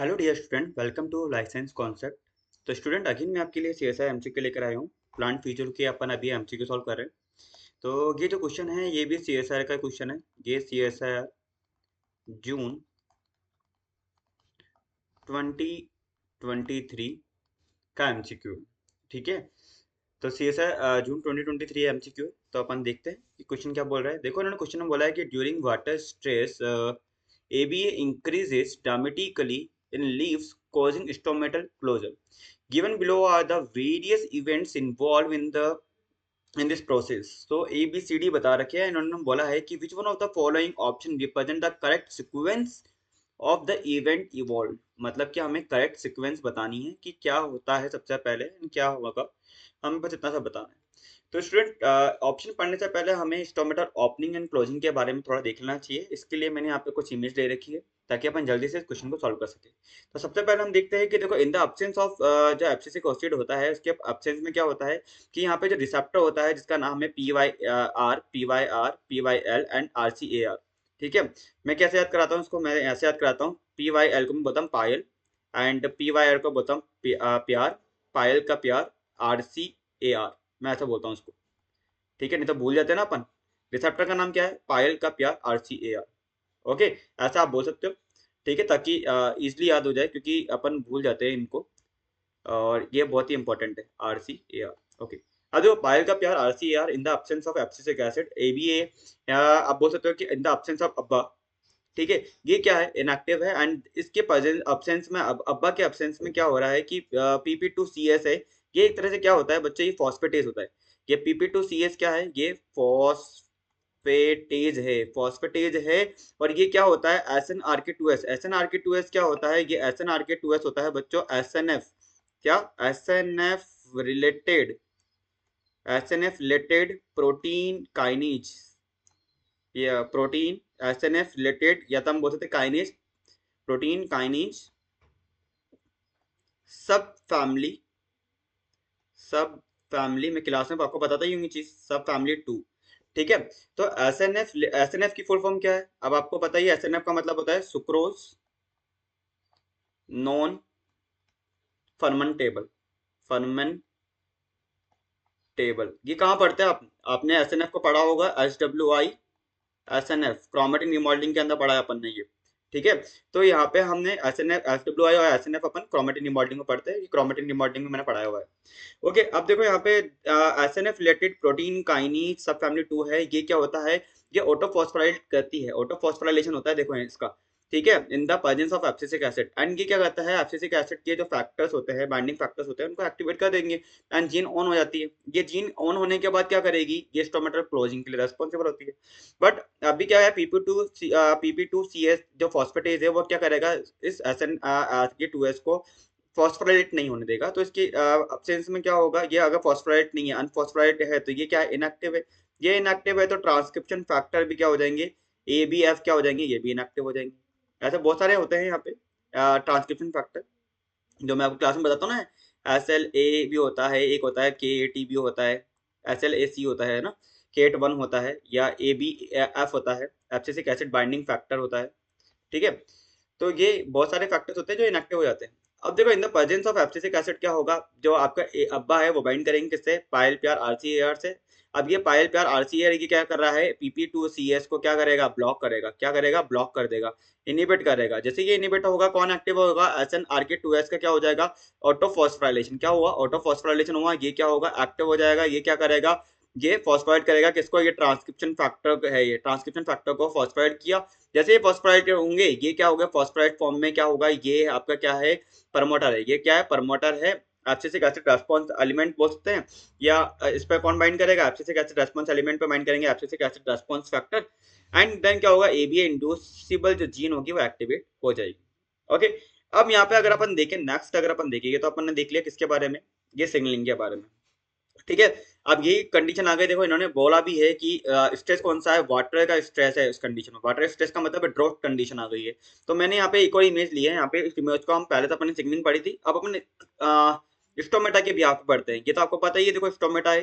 Hello dear student, welcome to life science concept. तो student, again मैं आपके लिए सीएसआर एमसीक्यू लेकर आया हूँ। प्लांट फ्यूचर के अपन अभी एमसीक्यू सॉल्व कर रहे हैं। तो ये जो क्वेश्चन है ये भी सीएसआर का क्वेश्चन है। ये सीएसआर जून 2023 का एमसीक्यू। ठीक है। तो सीएसआर जून 2023 एमसीक्यू। तो अपन देखते हैं कि क्वेश्चन क्या बोल रहा है। देखो, इन्होंने क्वेश्चन में बोला है कि during water stress ABA increases dramatically in leaves causing stomatal closure. Given below are the various events involved in this process. So ABCD बता रखे हैं इन्होंने। बोला है कि which one of the following option represent the correct sequence of the event evolved। मतलब कि हमें करेक्ट सीक्वेंस बतानी है कि क्या होता है सबसे पहले and क्या होगा। हमें बस इतना सा बताना है। तो स्टूडेंट, ऑप्शन पढ़ने से पहले हमें स्टोमेटा ओपनिंग एंड क्लोजिंग के बारे में थोड़ा देख लेना चाहिए। इसके लिए मैंने यहाँ पे कुछ इमेज दे रखी है ताकि अपन जल्दी से इस क्वेश्चन को सॉल्व कर सके। तो सबसे पहले हम देखते हैं कि देखो, इन द एब्सेंस ऑफ जो एब्सिसिक एसिड होता है उसके एब्सेंस में क्या होता है कि यहाँ पे जो रिसेप्टर होता है जिसका नाम है PYR, PYL एंड RCAR। ठीक है। मैं कैसे याद कराता हूँ इसको, मैं ऐसे याद कराता हूँ। PYL को मैं बोलता हूँ पायल, एंड PYR को बोलता हूँ प्यार, पायल का प्यार, RCAR, मैं ऐसा बोलता हूँ उसको। ठीक है, नहीं तो भूल जाते हैं ना अपन। रिसेप्टर का नाम क्या है? पायल का प्यार, RCAR। ओके, ऐसा आप बोल सकते हो। ठीक है, ताकि इजिली याद हो जाए, क्योंकि अपन भूल जाते हैं इनको और ये बहुत ही इंपॉर्टेंट है। RCAR। ओके। अब देखो, पायल का प्यार, RCAR, in the absence of abscisic acid ABA, आप बोल सकते हो कि इन द एब्सेंस ऑफ अब्बा। ठीक है। ये क्या है? इनएक्टिव है। एंड इसके अब्सेंस में अब्बा के अब्सेंस में क्या हो रहा है कि PP2CS है। ये एक तरह से क्या होता है बच्चे, ये फॉस्फेटेज होता है। ये PP2CS क्या है? ये फॉस्फेटेज है। और ये क्या होता है? SNRK2S। SNRK2S क्या होता है? ये SNRK2S होता है बच्चों SNF। क्या? SNF related, SNF related protein kinase. ये प्रोटीन SNF रिलेटेड, या तो हम बोल सकते काइनेज, प्रोटीन काइनेज सब फैमिली। सब फैमिली में क्लास में आपको बताता ही होंगी चीज, सब फैमिली 2। ठीक है। तो एसएनएफ की फुल फॉर्म क्या है? अब आपको पता ही है, एसएनएफ का मतलब होता है सुक्रोज नॉन फर्मेंटेबल। फर्मेंटेबल ये कहाँ पढ़ते हैं आप? आपने एसएनएफ को पढ़ा होगा, SWI SNF, क्रोमेटिन रिमॉडलिंग के अंदर पढ़ा है अपन ने ये। ठीक है। तो यहाँ पे हमने SNF, SWI और SNF अपन क्रोमेटिन रिमॉडलिंग में पढ़ते हैं। ये क्रोमेटिन रिमॉडलिंग में मैंने पढ़ाया हुआ है। ओके, अब देखो यहाँ पे SNF रिलेटेड प्रोटीन काइनेज सब फैमिली 2 है। ये क्या होता है? ये ऑटोफॉस्फोराइल करती है, ऑटोफॉस्फोराइलेशन होता है देखो इसका। ठीक है, in the presence of abscisic acid. And ये क्या करता है? एब्सिसिक एसिड के जो फैक्टर्स होते हैं, बाइंडिंग फैक्टर्स होते हैं, उनको एक्टिवेट कर देंगे एंड जीन ऑन हो जाती है। ये जीन ऑन होने के बाद क्या करेगी? ये स्टोमेटल क्लोजिंग के लिए रेस्पॉन्सिबल होती है। बट अभी क्या है, PP2CS जो फॉस्फेटेज है वो क्या करेगा? इस SN2S को फॉस्फोराइलेट नहीं होने देगा। तो इसके अब्सेंस में क्या होगा? ये अगर फॉस्फोराइलेट नहीं है, अनफॉस्फोराइलेट है, तो ये क्या है? इनएक्टिव है। ये इनएक्टिव है तो ट्रांसक्रिप्शन फैक्टर भी क्या हो जाएंगे? ABF क्या हो जाएंगे? ये भी इनएक्टिव हो जाएंगे। ऐसे बहुत सारे होते हैं यहाँ पे ट्रांसक्रिप्शन फैक्टर, जो मैं आपको क्लास में बताता हूँ ना। SLA भी होता है, एक होता है KAT भी होता है, SLAC होता है ना, KAT1 होता है, या ABF होता है, एब्सिसिक एसिड बाइंडिंग फैक्टर होता है। ठीक है। तो ये बहुत सारे फैक्टर्स होते हैं जो इनएक्टिव हो जाते हैं। अब देखो, in the presence of abscisic acid क्या होगा? जो आपका अब्बा है वो बाइंड करेंगे किससे? पायल प्यार, RCAR से। अब ये पायल प्यार, RCAR ये क्या कर रहा है? PP2CS को क्या करेगा? ब्लॉक करेगा। क्या करेगा? ब्लॉक कर देगा, इनिबिट करेगा। जैसे ये इनिबिट होगा, कौन एक्टिव होगा? SNRK2S का क्या हो जाएगा? ऑटोफॉस्फोराइलेशन। क्या हुआ? ऑटोफॉस्फोराइलेशन हुआ। ये क्या होगा? एक्टिव हो जाएगा। ये क्या करेगा? ये फॉस्फोराइड करेगा किसको? ये ट्रांसक्रिप्शन फैक्टर है, ये ट्रांसक्रिप्शन फैक्टर को फॉस्फोराइड किया। जैसे ये फॉस्फोराइड होंगे, ये क्या होगा? फॉस्फोराइड फॉर्म में क्या होगा? ये आपका क्या है? प्रमोटर है। ये क्या है? प्रमोटर है। एब्सिसिक एसिड रेस्पॉन्स एलिमेंट बोल सकते हैं। या इस पर कौन बाइंड करेगा? एब्सिसिक एसिड रेस्पॉन्स एलिमेंट पे बाइंड करेंगे, abscisic acid response factor. And then क्या होगा? ABA इंड्यूसिबल जो जीन होगी वो एक्टिवेट हो जाएगी। ओके। अब यहाँ पे अगर अपन देखें, नेक्स्ट अगर अपन देखेंगे, तो अपन ने देख लिया किसके बारे में? ये सिग्नलिंग के बारे में। ठीक है। अब ये कंडीशन आ गई। देखो, इन्होंने बोला भी है कि स्ट्रेस कौन सा है? वाटर का स्ट्रेस है इस कंडीशन में। वाटर स्ट्रेस का मतलब ड्रॉट कंडीशन आ गई है। तो मैंने यहाँ पे एक और इमेज ली है। यहाँ पे इस इमेज को हम पहले तो अपनी सिग्नलिंग पढ़ी थी, अब अपने स्टोमेटा के भी आप पढ़ते हैं। ये तो आपको पता ही है, देखो स्टोमेटा है।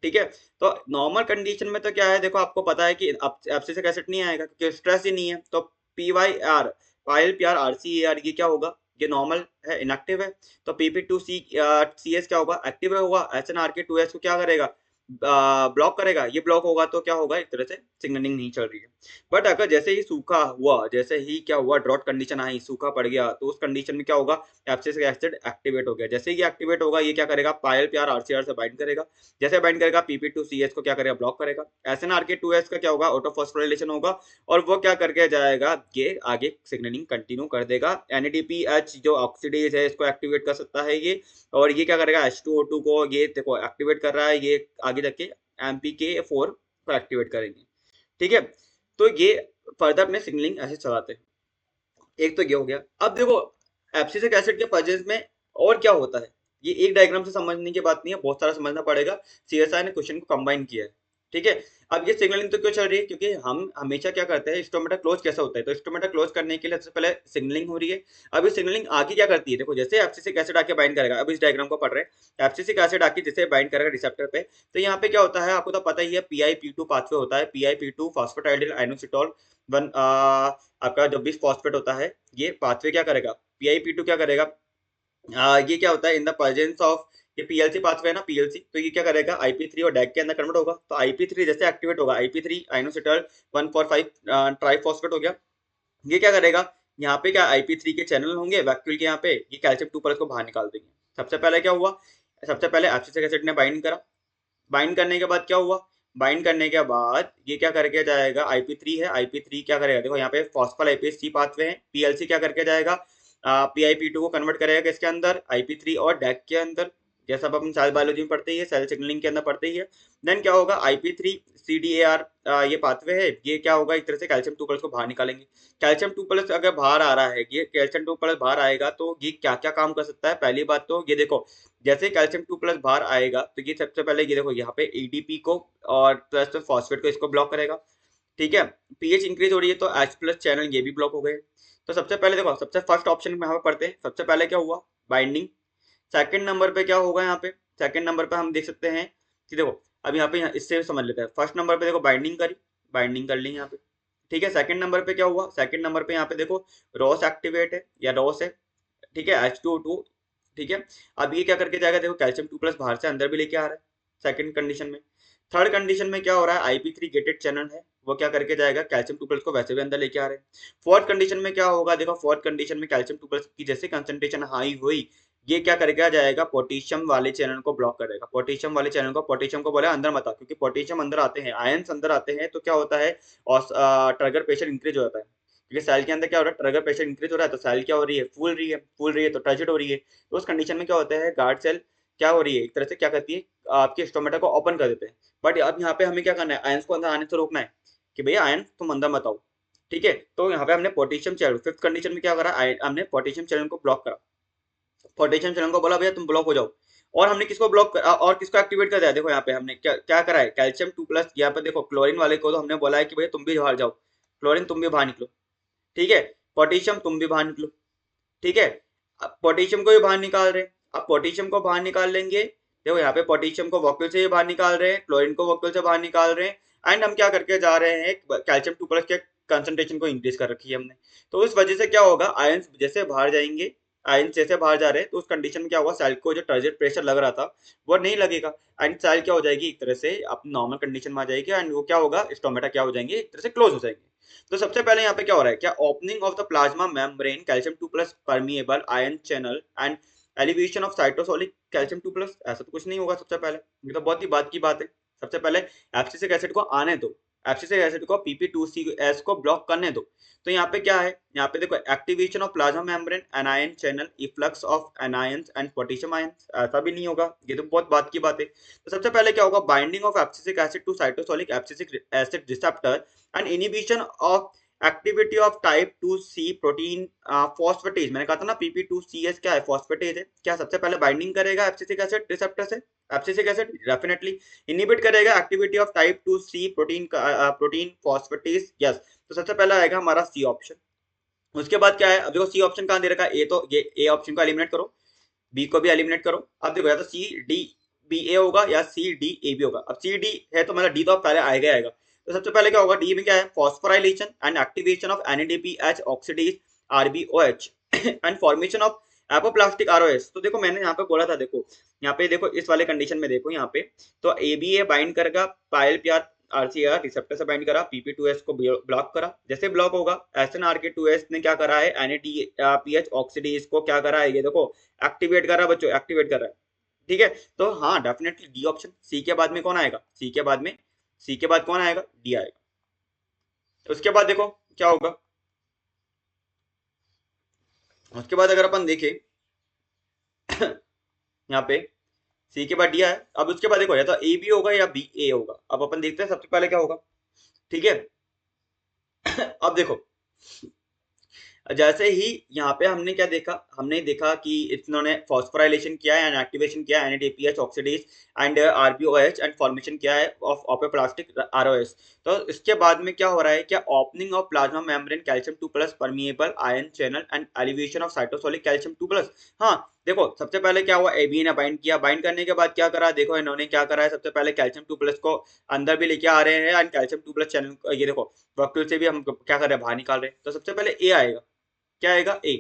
ठीक है। तो नॉर्मल कंडीशन में तो क्या है? देखो, आपको पता है कि एब्सिसिक एसिड नहीं आएगा क्योंकि स्ट्रेस ही नहीं है। तो PYR, पायल P R R C A R, ये क्या होगा, ये नॉर्मल है, इनएक्टिव है। तो PP2C क्या होगा, एक्टिव होगा। SNRK2S को क्या करेगा, ब्लॉक करेगा। ये ब्लॉक होगा तो क्या होगा, एक तरह से सिग्नलिंग नहीं चल रही है। बट अगर जैसे ही सूखा हुआ, जैसे ही क्या हुआ, ड्रॉट कंडीशन आई, सूखा पड़ गया, तो उस कंडीशन में क्या होगा, एब्सिसिक एसिड एक्टिवेट हो गया। जैसे ही एक्टिवेट होगा, ये क्या करेगा, पायल पी आर आरसीआर से बाइंड करेगा। जैसे बाइंड करेगा, PP2CS को क्या करेगा, ब्लॉक करेगा। SNRK2S का क्या होगा, ऑटोफॉस्फोराइलेशन होगा, और वो क्या करके जाएगा, ये आगे सिग्नलिंग कंटिन्यू कर देगा। NADPH जो ऑक्सीडेज है, इसको एक्टिवेट कर सकता है ये, और ये क्या करेगा, H2O2 को ये देखो एक्टिवेट कर रहा है, ये आगे जाके MPK4 को एक्टिवेट करेंगे। ठीक है, तो ये फर्दर अपने सिग्नलिंग ऐसे चलाते हैं। एक तो ये हो गया। अब देखो एब्सिसिक एसिड के प्रेजेंस में और क्या होता है, ये एक डायग्राम से समझने की बात नहीं है, बहुत सारा समझना पड़ेगा। CSI ने क्वेश्चन को कंबाइन किया है। ठीक है, अब ये सिग्नलिंग तो क्यों चल रही है, क्योंकि हम हमेशा क्या करते हैं, स्टोमेटा क्लोज कैसा होता है, तो स्टोमेटा क्लोज करने के लिए सबसे पहले सिग्नलिंग हो रही है। अब ये सिग्नलिंग आगे क्या करती है, देखो जैसे एब्सिसिक एसिड आके बाइंड करेगा, अब इस डायग्राम को पढ़ रहे हैं, एब्सिसिक एसिड आके जैसे बाइंड करेगा रिसेप्टर पे, तो यहाँ पे क्या होता है, आपको तो पता ही है, PIP2 पाथवे होता है, PIP2 फॉस्फेटाइडिल आइनोसिटोल वन आपका जो बिस फॉस्फेट होता है, ये पाथवे क्या करेगा, PIP2 क्या करेगा, ये क्या होता है, इन द प्रेजेंस ऑफ, ये PLC पाथवे है ना, PLC, तो ये क्या करेगा, IP3 और डैग के अंदर कन्वर्ट होगा। तो IP3 जैसे एक्टिवेट होगा, IP3 आइनोसिटल 145 ट्राइफॉस्फेट हो गया। ये क्या करेगा, यहाँ पे क्या IP3 के चैनल होंगे वैक्यूल के, यहाँ पे ये कैल्शियम 2 को बाहर निकाल देंगे। सबसे पहले क्या हुआ, सबसे पहले एब्सिसिक एसिड ने बाइंड करा, बाइंड करने के बाद क्या हुआ, बाइंड करने के बाद ये क्या करके जाएगा, IP3 है, IP3 क्या करेगा, देखो यहाँ पे फॉस्फोलाइपेज C पाथवे है, PLC क्या करके जाएगा, PIP2 को कन्वर्ट करेगा किसके अंदर, IP3 और डैग के अंदर, जैसा अब अपन सेल बायोलॉजी में पढ़ते ही है, सेल सिग्नलिंग के अंदर पढ़ते ही है। देन क्या होगा, IP3 CDAR ये पाथवे है, ये क्या होगा, एक तरह से कैल्शियम 2 को बाहर निकालेंगे। कैल्शियम 2 अगर बाहर आ रहा है, ये कैल्शियम 2 बाहर आएगा तो ये क्या क्या काम कर सकता है, पहली बात तो ये देखो, जैसे कैल्शियम 2 बाहर आएगा, तो ये सबसे पहले ये देखो यहाँ पे ADP को और प्लस फॉस्फेट को इसको ब्लॉक करेगा। ठीक है, पीएच इंक्रीज हो रही है तो H+ चैनल ये भी ब्लॉक हो गए। तो सबसे पहले देखो, सबसे फर्स्ट ऑप्शन में यहाँ पे पढ़ते हैं, सबसे पहले क्या हुआ, बाइंडिंग। सेकंड नंबर पे क्या होगा, यहाँ पे सेकंड नंबर पे हम देख सकते हैं कि देखो, अब यहाँ पे इससे समझ लेते हैं, फर्स्ट नंबर पे देखो बाइंडिंग करी, बाइंडिंग कर ली यहाँ पे। ठीक है, सेकंड नंबर पे क्या हुआ, सेकंड नंबर पे यहाँ पे देखो रॉस एक्टिवेट है या रॉस है। ठीक है, H2O2। ठीक है, अब ये क्या करके जाएगा, देखो कैल्शियम 2 बाहर से अंदर भी लेके आ रहा है सेकंड कंडीशन में। थर्ड कंडीशन में क्या हो रहा है, IP3 गेटेड चैनल है, वो क्या करके जाएगा, कैल्शियम 2 को वैसे भी अंदर लेके आ रहे हैं। फोर्थ कंडीशन में क्या होगा, देखो फोर्थ कंडीशन में कैल्शियम 2 की जैसे कंसंट्रेशन हाई हुई, ये क्या करके जाएगा, पोटेशियम वाले चैनल को ब्लॉक करेगा। पोटेशियम वाले चैनल को, पोटेशियम को बोला अंदर मत आ, क्योंकि पोटेशियम अंदर आते हैं, आयंस अंदर आते हैं तो क्या होता है, और ट्रिगर प्रेशर इंक्रीज हो जाता है। क्योंकि सेल के अंदर क्या हो रहा है, ट्रिगर प्रेशर इंक्रीज हो रहा है, तो सेल क्या हो रही है, फूल रही है, फूल रही है तो टर्जिट हो रही है। तो उस कंडीशन में क्या होता है, गार्ड सेल क्या हो रही है, एक तरह से क्या करती है, आपके स्टोमेटा को ओपन कर देते हैं। बट अब यहाँ पे हमें क्या करना है, आयंस को अंदर आने से रोकना है कि भैया आयन तुम अंदर मत आओ। ठीक है, तो यहाँ पे हमने पोटेशियम चैनल, फिफ्थ कंडीशन में क्या करा, हमने पोटेशियम चैनल को ब्लॉक करा। पोटेशियम चैनल को बोला भैया तुम ब्लॉक हो जाओ, और हमने किसको ब्लॉक और किसको एक्टिवेट कर दिया, देखो यहाँ पे हमने क्या क्या करा है, कैल्शियम 2+, यहाँ पे देखो क्लोरीन वाले को तो हमने बोला है कि भैया तुम भी बाहर जाओ, क्लोरीन तुम भी बाहर निकलो। ठीक है, पोटेशियम तुम भी बाहर निकलो। ठीक है, अब पोटेशियम को भी बाहर निकाल रहे हैं, अब पोटेशियम को बाहर निकाल लेंगे, देखो यहाँ पे पोटेशियम को वॉक्यूल से बाहर निकाल रहे हैं, क्लोरीन को वॉक्यूल से बाहर निकाल रहे हैं, एंड हम क्या करके जा रहे हैं, कैल्शियम 2+ के कंसंट्रेशन को इंक्रीज कर रखी है हमने। तो इस वजह से क्या होगा, आयंस जैसे बाहर जाएंगे, आयंस जैसे बाहर जा रहे हैं, तो उस कंडीशन में क्या होगा, सेल को जो टर्जिट प्रेशर लग रहा था वो नहीं लगेगा, एंड सेल क्या हो जाएगी, एक तरह से अपनी नॉर्मल कंडीशन में आ जाएगी, एंड वो क्या होगा, स्टोमेटा क्या हो जाएंगे, एक तरह से क्लोज हो जाएंगे। तो सबसे पहले यहाँ पे क्या हो रहा है, क्या opening of the plasma membrane calcium 2+ permeable ion channel and elevation of cytosolic calcium 2+, ऐसा तो कुछ नहीं होगा। सबसे पहले ये तो बहुत ही बात की बात है, सबसे पहले एब्सिसिक एसिड को आने दो, एब्सिसिक एसिड को PP2CS को ब्लॉक करने दो। तो यहाँ पे क्या है, यहाँ पे देखो activation of plasma membrane anion channel, efflux of anions and potassium ions, ऐसा भी नहीं होगा, ये तो बहुत बात की बात है। तो सबसे पहले क्या होगा, binding of abscisic acid to cytosolic abscisic acid receptor and inhibition of activity of type 2C protein phosphatase, मैंने कहा था ना PP2CS क्या है, फॉस्फेटेज है। क्या सबसे पहले बाइंडिंग करेगा एब्सिसिक एसिड रिसेप्टर से, एब्सिसिक एसिड डेफिनेटली इनिबिट करेगा activity of type 2C protein protein phosphatase, yes. तो सबसे पहला आएगा हमारा C ऑप्शन। उसके बाद क्या है, अब देखो C ऑप्शन कहाँ दे रखा है, ए, तो ये A ऑप्शन को एलिमिनेट करो, बी को भी एलिमिनेट करो। अब देखो या तो CDBA होगा या CDAB होगा। अब CD है तो मतलब D तो पहले आएगा आएगा। तो सबसे पहले क्या होगा, डी में क्या है, phosphorylation and activation of NADPH oxidase RbOH and formation of apoplastic ROS। तो देखो मैंने यहाँ पे बोला था, देखो यहाँ पे देखो इस वाले कंडीशन में देखो यहाँ पे, तो ABA बाइंड करेगा पायल प्यार RCR रिसेप्टर से बाइंड करा, PP2S को ब्लॉक करा, जैसे ब्लॉक होगा SNRK2S ने क्या करा है, NADPH ऑक्सीडेज को क्या करा है, ये देखो एक्टिवेट कर रहा है बच्चों, एक्टिवेट कर रहा है। ठीक है, तो हाँ डेफिनेटली डी ऑप्शन। सी के बाद में कौन आएगा, सी के बाद कौन आएगा, डी आएगा। उसके बाद देखो क्या होगा, उसके बाद अगर अपन देखें यहाँ पे सी के बाद डी है, अब उसके बाद देखो या तो ए बी होगा या बी ए होगा। अब अपन देखते हैं सबसे पहले क्या होगा। ठीक है, अब देखो जैसे ही यहाँ पे हमने क्या देखा, हमने देखा कि इन्होंने फॉस्फोराइलेशन किया है एंड एक्टिवेशन किया है NADPH oxidase and RbOH and formation किया है ऑफ ऑपेप्लास्टिक ROS। तो इसके बाद में क्या हो रहा है, क्या opening of plasma membrane calcium 2+ permeable ion channel and elevation of cytosolic calcium 2+। हाँ देखो सबसे पहले क्या हुआ, AB ने बाइंड किया, बाइंड करने के बाद क्या करा, देखो इन्होंने क्या करा है, सबसे पहले कैल्शियम 2+ को अंदर भी लेके आ रहे हैं एंड कैल्शियम 2+ चैनल ये देखो वर्कटूल से भी हम क्या कर रहे हैं, बाहर निकाल रहे हैं। तो सबसे पहले ए आएगा, क्या आएगा, ए।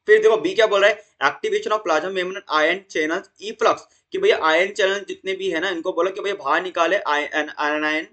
फिर देखो बी क्या बोल रहा है, activation of plasma membrane ion channels efflux, कि भैया आयन चैनल जितने भी है ना इनको बोला कि भैया बाहर निकाले आयन।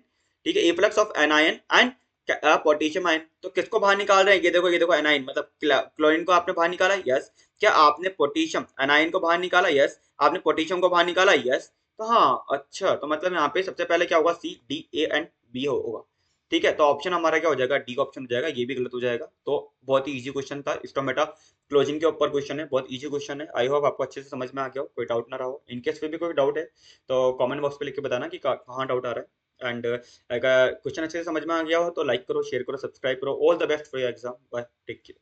ठीक है, efflux of anion and potassium ion. तो किसको बाहर निकाल रहे हैं, ये देखो एनायन मतलब क्लोरीन को आपने बाहर निकाला, यस। क्या आपने पोटेशियम एनायन को बाहर निकाला, यस। आपने पोटेशियम को बाहर निकाला, यस। तो हाँ अच्छा, तो मतलब यहाँ पे सबसे पहले क्या होगा, C D A and B होगा। ठीक है, तो ऑप्शन हमारा क्या हो जाएगा, डी ऑप्शन हो जाएगा, ये भी गलत हो जाएगा। तो बहुत ही इजी क्वेश्चन था, स्टोमेटा क्लोजिंग के ऊपर क्वेश्चन है, बहुत इजी क्वेश्चन है। आई होप आपको अच्छे से समझ में आ गया हो, कोई डाउट ना रहा हो। इनकेस फिर भी कोई डाउट है तो कमेंट बॉक्स पे लिख के बताना कि कहाँ डाउट आ रहा है। एंड अगर क्वेश्चन अच्छे से समझ में आ गया हो तो लाइक करो, शेयर करो, सब्सक्राइब करो। All the best for your exam, bye, take care.